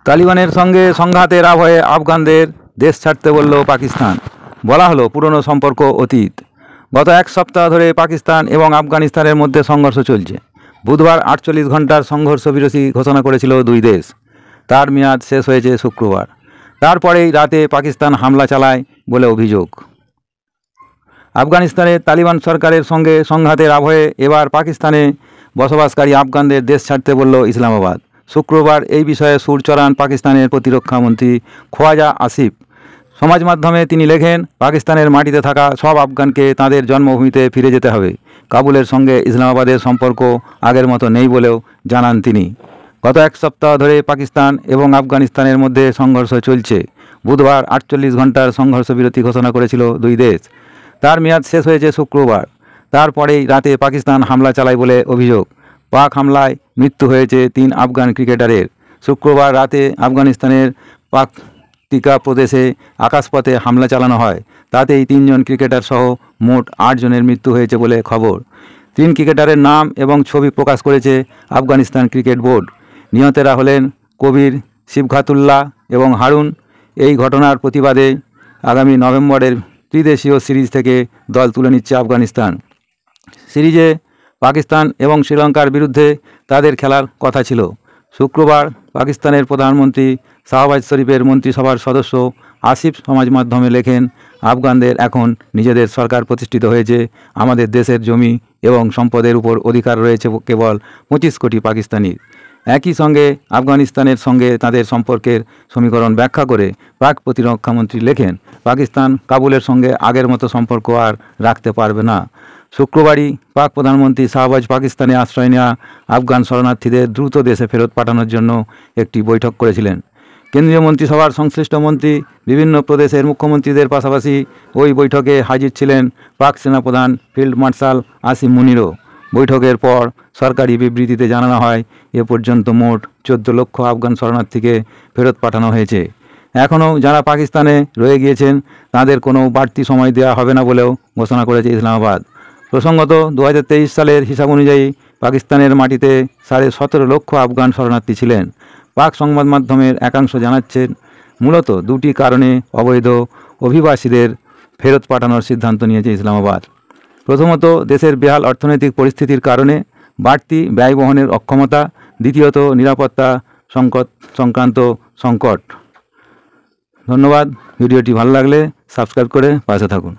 তালিবানের সঙ্গে সংঘাতের আবহে আফগানদের দেশ ছাড়তে বলল পাকিস্তান। বলা হলো পুরনো সম্পর্ক অতীত। গত এক সপ্তাহ ধরে পাকিস্তান এবং আফগানিস্তানের মধ্যে সংঘর্ষ চলছে। বুধবার 48 ঘন্টার সংঘর্ষ বিরতি ঘোষণা করেছিল দুই দেশ। তার মেয়াদ শেষ হয়েছে শুক্রবার। তারপরেই রাতে পাকিস্তান হামলা চালায় বলে অভিযোগ। আফগানিস্তানের তালিবান সরকারের সঙ্গে সংঘাতের আবহে এবার পাকিস্তানে বসবাসকারী আফগানদের দেশ ছাড়তে বলল ইসলামাবাদ। শুক্রবার এই বিষয়ে সুর চড়ান পাকিস্তানের প্রতিরক্ষা মন্ত্রী খোয়াজা আসিফ। সমাজ মাধ্যমে তিনি লেখেন, পাকিস্তানের মাটিতে থাকা সব আফগানকে তাদের জন্মভূমিতে ফিরে যেতে হবে। কাবুলের সঙ্গে ইসলামাবাদের সম্পর্ক আগের মতো নেই বলেও জানান তিনি। গত এক সপ্তাহ ধরে পাকিস্তান এবং আফগানিস্তানের মধ্যে সংঘর্ষ চলছে। বুধবার 48 ঘন্টার সংঘর্ষ বিরতি ঘোষণা করেছিল দুই দেশ। তার মেয়াদ শেষ হয়েছে শুক্রবার। তারপরেই রাতে পাকিস্তান হামলা চালায় বলে অভিযোগ। পাক হামলায় মৃত্যু হয়েছে 3 আফগান ক্রিকেটারের। শুক্রবার রাতে আফগানিস্তানের পাকতিকা প্রদেশে আকাশপথে হামলা চালানো হয়। তাতেই 3 জন ক্রিকেটার সহ মোট 8 জনের মৃত্যু হয়েছে বলে খবর। 3 ক্রিকেটারের নাম এবং ছবি প্রকাশ করেছে আফগানিস্তান ক্রিকেট বোর্ড। নিহতেরা হলেন কবির সিবঘাতুল্লাহ এবং হারুন। এই ঘটনার প্রতিবাদে আগামী নভেম্বরের ত্রিদেশীয় সিরিজ থেকে দল তুলে নিচ্ছে আফগানিস্তান। সিরিজে পাকিস্তান এবং শ্রীলঙ্কার বিরুদ্ধে তাদের খেলার কথা ছিল। শুক্রবার পাকিস্তানের প্রধানমন্ত্রী শাহবাজ শরীফের মন্ত্রিসভার সদস্য আসিফ সমাজ মাধ্যমে লেখেন, আফগানদের এখন নিজেদের সরকার প্রতিষ্ঠিত হয়েছে। আমাদের দেশের জমি এবং সম্পদের উপর অধিকার রয়েছে কেবল 25 কোটি পাকিস্তানির। একই সঙ্গে আফগানিস্তানের সঙ্গে তাদের সম্পর্কের সমীকরণ ব্যাখ্যা করে পাক প্রতিরক্ষামন্ত্রী লেখেন, পাকিস্তান কাবুলের সঙ্গে আগের মতো সম্পর্ক আর রাখতে পারবে না। শুক্রবারই পাক প্রধানমন্ত্রী শাহবাজ পাকিস্তানে আশ্রয় নেওয়া আফগান শরণার্থীদের দ্রুত দেশে ফেরত পাঠানোর জন্য একটি বৈঠক করেছিলেন। কেন্দ্রীয় মন্ত্রিসভার সংশ্লিষ্ট মন্ত্রী, বিভিন্ন প্রদেশের মুখ্যমন্ত্রীদের পাশাপাশি ওই বৈঠকে হাজির ছিলেন পাক সেনাপ্রধান ফিল্ড মার্শাল আসিম মুনিরও। বৈঠকের পর সরকারি বিবৃতিতে জানানো হয়, এ পর্যন্ত মোট 14 লক্ষ আফগান শরণার্থীকে ফেরত পাঠানো হয়েছে। এখনও যারা পাকিস্তানে রয়ে গিয়েছেন তাদের কোনো বাড়তি সময় দেওয়া হবে না বলেও ঘোষণা করেছে ইসলামাবাদ। প্রসঙ্গত 2023 সালের হিসাব অনুযায়ী পাকিস্তানের মাটিতে 17.5 লক্ষ আফগান শরণার্থী ছিলেন। পাক সংবাদ মাধ্যমের একাংশ জানাচ্ছেন, মূলত 2টি কারণে অবৈধ অভিবাসীদের ফেরত পাঠানোর সিদ্ধান্ত নিয়েছে ইসলামাবাদ। প্রথমত, দেশের বেহাল অর্থনৈতিক পরিস্থিতির কারণে বাড়তি ব্যয় বহনের অক্ষমতা। দ্বিতীয়ত, নিরাপত্তা সংক্রান্ত সংকট। ধন্যবাদ। ভিডিওটি ভালো লাগলে সাবস্ক্রাইব করে পাশে থাকুন।